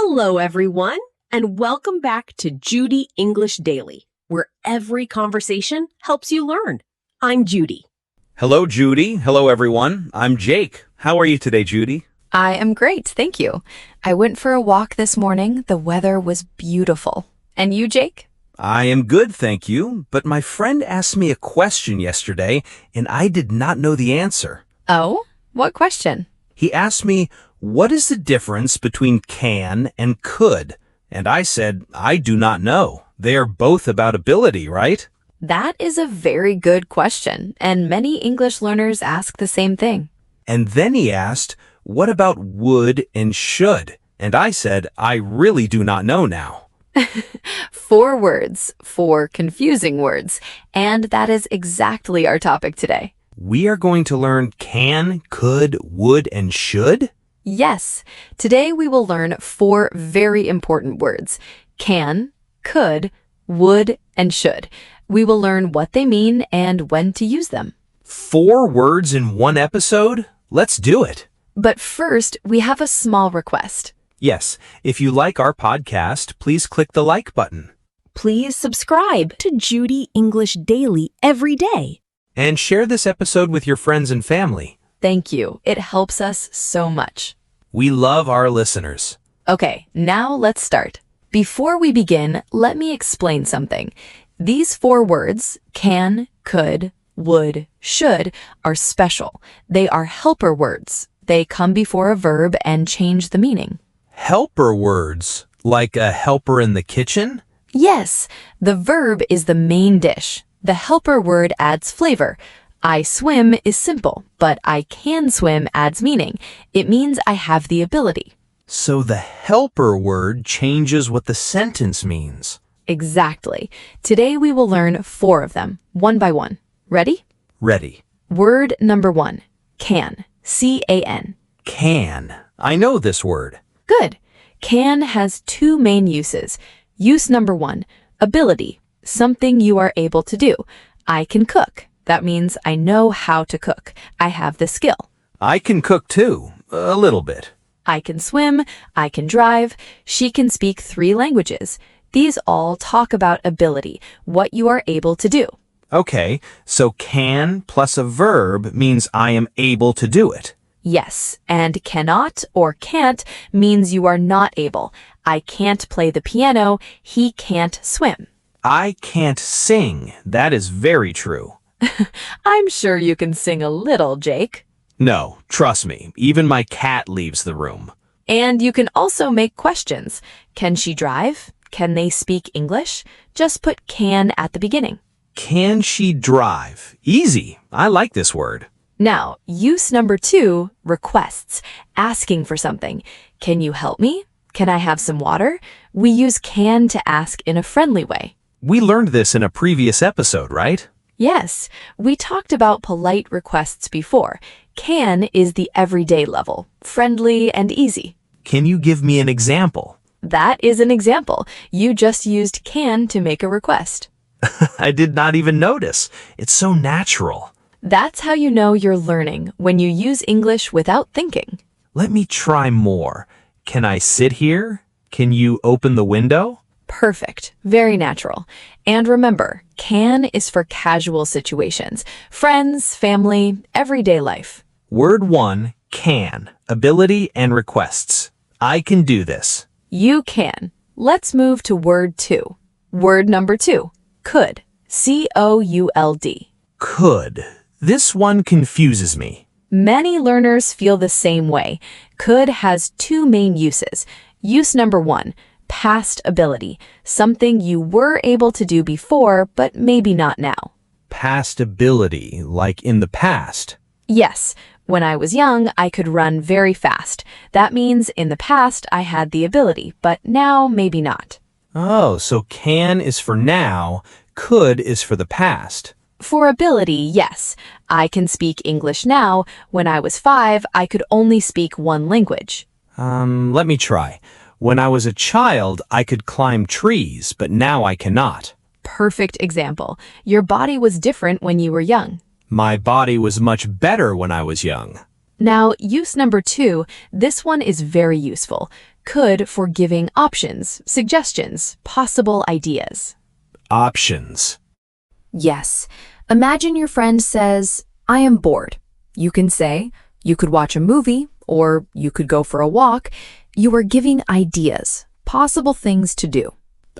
Hello, everyone, and welcome back to Judy English Daily, where every conversation helps you learn. I'm Judy. Hello, Judy. Hello, everyone. I'm Jake. How are you today, Judy? I am great, thank you. I went for a walk this morning. The weather was beautiful. And you, Jake? I am good, thank you. But my friend asked me a question yesterday, and I did not know the answer. Oh, what question? He asked me, what is the difference between can and could? And I said, I do not know. They are both about ability, right? That is a very good question, and many English learners ask the same thing. And then he asked, what about would and should? And I said, I really do not know now. 4 words, 4 confusing words, and that is exactly our topic today. We are going to learn can, could, would, and should? Yes, today we will learn 4 very important words: can, could, would, and should. We will learn what they mean and when to use them. 4 words in one episode? Let's do it. But first, we have a small request. Yes, if you like our podcast, please click the like button. Please subscribe to Judy English Daily every day. And share this episode with your friends and family. Thank you. It helps us so much. We love our listeners. Okay, now let's start. Before we begin, let me explain something. These 4 words, can, could, would, should, are special. They are helper words. They come before a verb and change the meaning. Helper words, like a helper in the kitchen? Yes, the verb is the main dish. The helper word adds flavor. I swim is simple, but I can swim adds meaning. It means I have the ability. So the helper word changes what the sentence means. Exactly. Today we will learn 4 of them, one by one. Ready? Ready. Word number 1, can. C-A-N. Can. I know this word. Good. Can has 2 main uses. Use number 1, ability, something you are able to do. I can cook. That means I know how to cook. I have the skill. I can cook too, a little bit. I can swim. I can drive. She can speak 3 languages. These all talk about ability, what you are able to do. Okay, so can plus a verb means I am able to do it. Yes, and cannot or can't means you are not able. I can't play the piano. He can't swim. I can't sing. That is very true. I'm sure you can sing a little, Jake. No, trust me, even my cat leaves the room. And you can also make questions. Can she drive? Can they speak English? Just put can at the beginning. Can she drive? Easy. I like this word. Now, use number 2, requests, asking for something. Can you help me? Can I have some water? We use can to ask in a friendly way. We learned this in a previous episode, right? Yes, we talked about polite requests before. Can is the everyday level, friendly and easy. Can you give me an example? That is an example. You just used can to make a request. I did not even notice. It's so natural. That's how you know you're learning, when you use English without thinking. Let me try more. Can I sit here? Can you open the window? Perfect. Very natural. And remember, can is for casual situations. Friends, family, everyday life. Word 1, can. Ability and requests. I can do this. You can. Let's move to word 2. Word number 2, could. C-O-U-L-D. Could. This one confuses me. Many learners feel the same way. Could has 2 main uses. Use number 1, past ability, something you were able to do before, but maybe not now. Past ability, like in the past. Yes, when I was young, I could run very fast. That means in the past, I had the ability, but now maybe not. Oh, so can is for now, could is for the past. For ability, yes. I can speak English now. When I was 5, I could only speak 1 language. Let me try. When I was a child, I could climb trees, but now I cannot. Perfect example. Your body was different when you were young. My body was much better when I was young. Now, use number 2. This one is very useful. could for giving options, suggestions, possible ideas. Options. Yes. Imagine your friend says, I am bored. You can say, you could watch a movie, or you could go for a walk. You are giving ideas, possible things to do.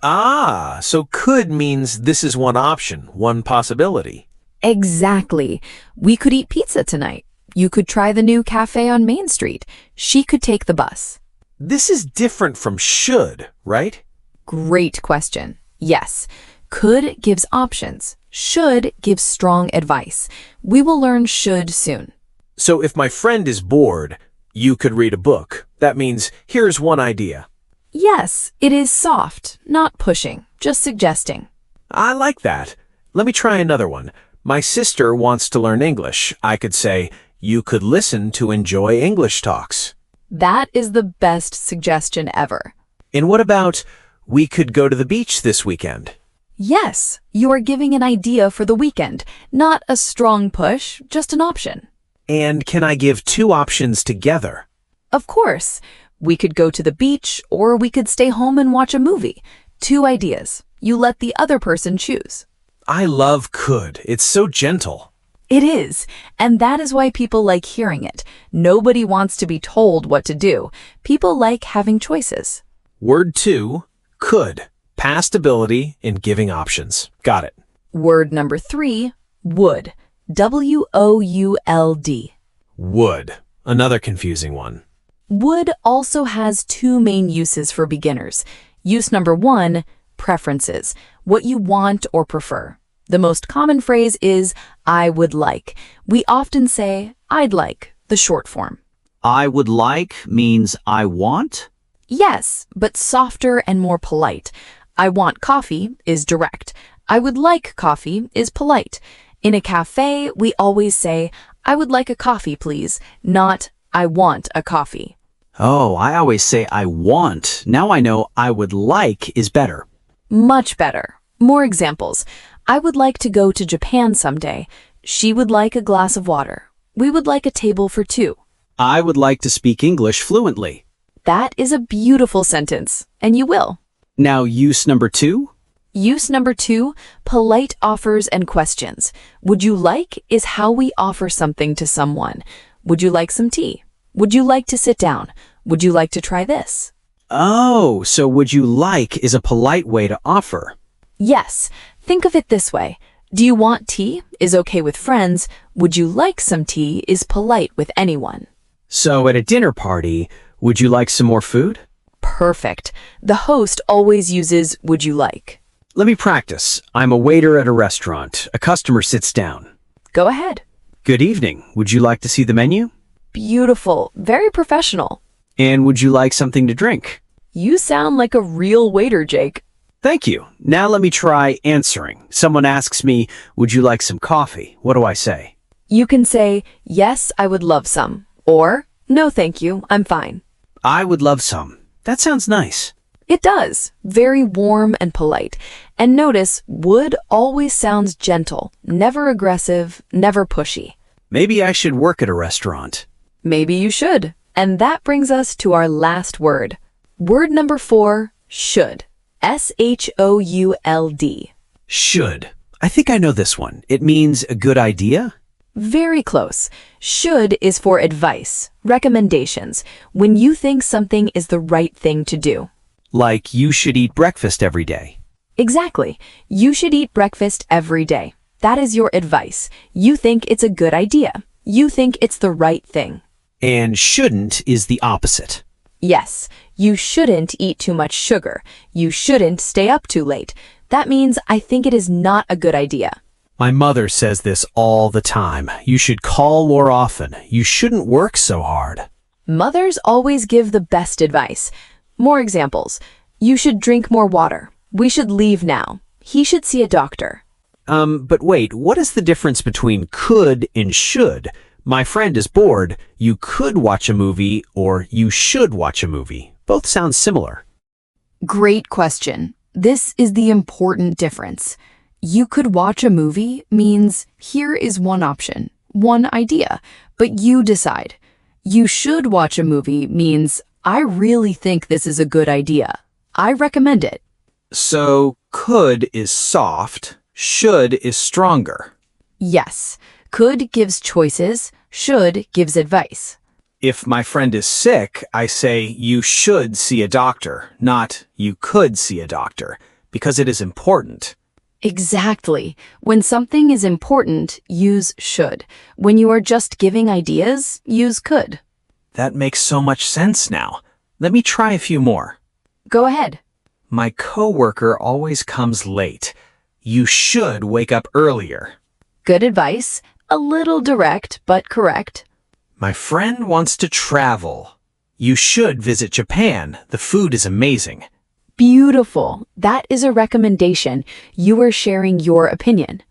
Ah, so could means this is one option, one possibility. Exactly. We could eat pizza tonight. You could try the new café on Main Street. She could take the bus. This is different from should, right? Great question. Yes. Could gives options. Should gives strong advice. We will learn should soon. So if my friend is bored, you could read a book. That means here's one idea. Yes, it is soft, not pushing, just suggesting. I like that. Let me try another one. My sister wants to learn English. I could say, you could listen to Enjoy English Talks. That is the best suggestion ever. And what about, we could go to the beach this weekend? Yes, you are giving an idea for the weekend, not a strong push, just an option. And can I give two options together? Of course, we could go to the beach or we could stay home and watch a movie. Two ideas. You let the other person choose. I love could. It's so gentle. It is, and that is why people like hearing it. Nobody wants to be told what to do. People like having choices. Word 2, could. Past ability in giving options. Got it. Word number 3, would. W-O-U-L-D. Would. Another confusing one. Would also has two main uses for beginners. Use number 1, preferences, what you want or prefer. The most common phrase is, I would like. We often say, I'd like, the short form. I would like means I want? Yes, but softer and more polite. I want coffee is direct. I would like coffee is polite. In a cafe, we always say, I would like a coffee, please, not I want a coffee. Oh, I always say I want. Now I know I would like is better. Much better. More examples. I would like to go to Japan someday. She would like a glass of water. We would like a table for 2. I would like to speak English fluently. That is a beautiful sentence, and you will. Now use number 2. Use number 2, polite offers and questions. Would you like is how we offer something to someone. Would you like some tea? Would you like to sit down? Would you like to try this? Oh, so would you like is a polite way to offer. Yes, think of it this way. Do you want tea is okay with friends. Would you like some tea is polite with anyone. So at a dinner party, would you like some more food? Perfect. The host always uses would you like. Let me practice. I'm a waiter at a restaurant. A customer sits down. Go ahead. Good evening. Would you like to see the menu? Beautiful. Very professional. And would you like something to drink? You sound like a real waiter, Jake. Thank you. Now let me try answering. Someone asks me, would you like some coffee? What do I say? You can say, yes, I would love some. Or, no, thank you, I'm fine. I would love some. That sounds nice. It does. Very warm and polite. And notice, would always sounds gentle, never aggressive, never pushy. Maybe I should work at a restaurant. Maybe you should. And that brings us to our last word. Word number 4, should. S-H-O-U-L-D. Should. I think I know this one. It means a good idea? Very close. Should is for advice, recommendations, when you think something is the right thing to do. Like you should eat breakfast every day. Exactly. You should eat breakfast every day. That is your advice. You think it's a good idea. You think it's the right thing. And shouldn't is the opposite. Yes, you shouldn't eat too much sugar. You shouldn't stay up too late. That means I think it is not a good idea. My mother says this all the time. You should call more often. You shouldn't work so hard. Mothers always give the best advice. More examples. You should drink more water. We should leave now. He should see a doctor. But wait, what is the difference between could and should? My friend is bored. You could watch a movie or you should watch a movie. Both sound similar. Great question. This is the important difference. You could watch a movie means here is one option, one idea, but you decide. You should watch a movie means I really think this is a good idea. I recommend it. So, could is soft, should is stronger. Yes. Could gives choices, should gives advice. If my friend is sick, I say you should see a doctor, not you could see a doctor, because it is important. Exactly. When something is important, use should. When you are just giving ideas, use could. That makes so much sense now. Let me try a few more. Go ahead. My coworker always comes late. You should wake up earlier. Good advice. A little direct, but correct. My friend wants to travel. You should visit Japan. The food is amazing. Beautiful. That is a recommendation. You are sharing your opinion.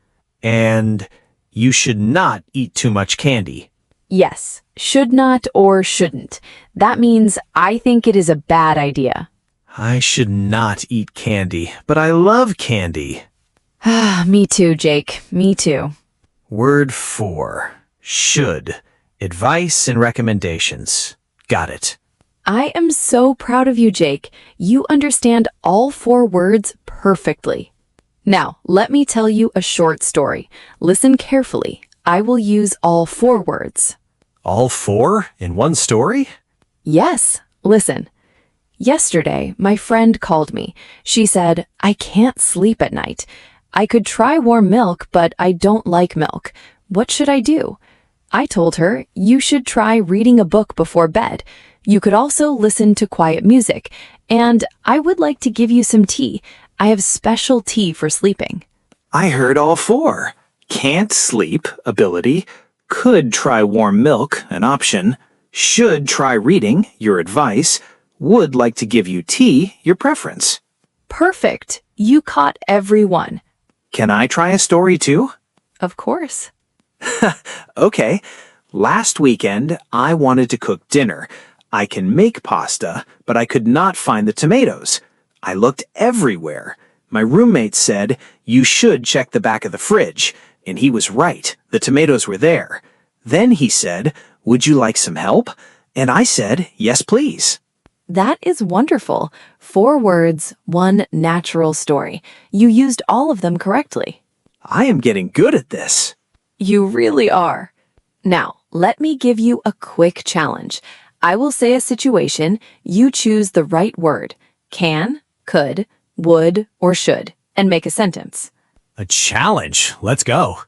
And you should not eat too much candy. Yes. Should not or shouldn't. That means I think it is a bad idea. I should not eat candy, but I love candy. Me too, Jake. Me too. Word 4. Should. Advice and recommendations. Got it. I am so proud of you, Jake. You understand all 4 words perfectly. Now, let me tell you a short story. Listen carefully. I will use all 4 words. All 4 in one story? Yes, listen. Yesterday, my friend called me. She said, I can't sleep at night. I could try warm milk, but I don't like milk. What should I do? I told her, you should try reading a book before bed. You could also listen to quiet music. And I would like to give you some tea. I have special tea for sleeping. I heard all 4. Can't sleep, ability. Could try warm milk, an option. Should try reading, your advice. Would like to give you tea, your preference. Perfect. You caught every one. Can I try a story too? Of course. Okay. Last weekend, I wanted to cook dinner. I can make pasta, but I could not find the tomatoes. I looked everywhere. My roommate said, you should check the back of the fridge. And he was right. The tomatoes were there. Then he said, would you like some help? And I said, yes, please. That is wonderful. 4 words, 1 natural story. You used all of them correctly. I am getting good at this. You really are. Now, let me give you a quick challenge. I will say a situation. You choose the right word. Can, could, would, or should, and make a sentence. A challenge. Let's go.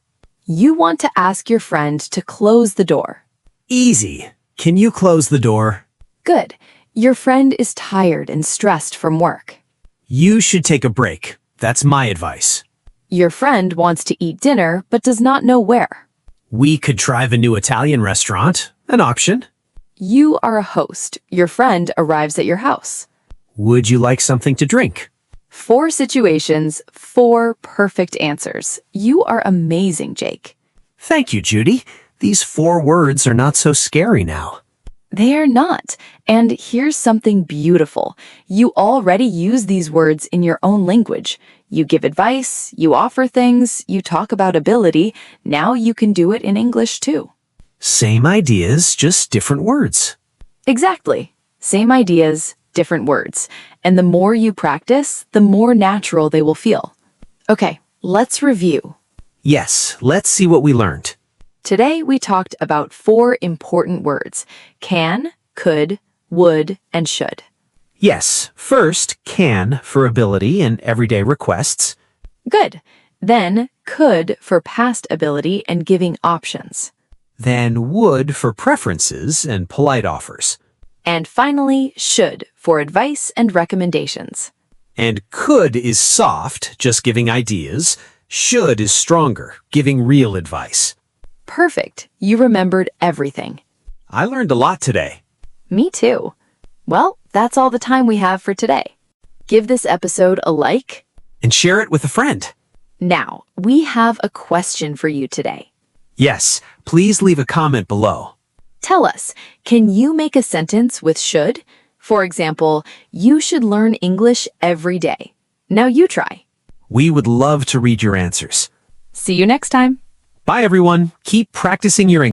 You want to ask your friend to close the door. Easy. Can you close the door? Good. Your friend is tired and stressed from work. You should take a break. That's my advice. Your friend wants to eat dinner but does not know where. We could try the new Italian restaurant. An option. You are a host. Your friend arrives at your house. Would you like something to drink? 4 situations, 4 perfect answers. You are amazing, Jake. Thank you, Judy. These 4 words are not so scary now. They are not. And here's something beautiful. You already use these words in your own language. You give advice, you offer things, you talk about ability. Now you can do it in English too. Same ideas, just different words. Exactly. Same ideas, different words. And the more you practice, the more natural they will feel. Okay, let's review. Yes, let's see what we learned. Today, we talked about 4 important words: can, could, would, and should. Yes, first, can for ability and everyday requests. Good. Then, could for past ability and giving options. Then would for preferences and polite offers. And finally, should for advice and recommendations. And could is soft, just giving ideas. Should is stronger, giving real advice. Perfect. You remembered everything. I learned a lot today. Me too. Well, that's all the time we have for today. Give this episode a like. And share it with a friend. Now, we have a question for you today. Yes, please leave a comment below. Tell us, can you make a sentence with should? For example, you should learn English every day. Now you try. We would love to read your answers. See you next time. Bye, everyone. Keep practicing your English.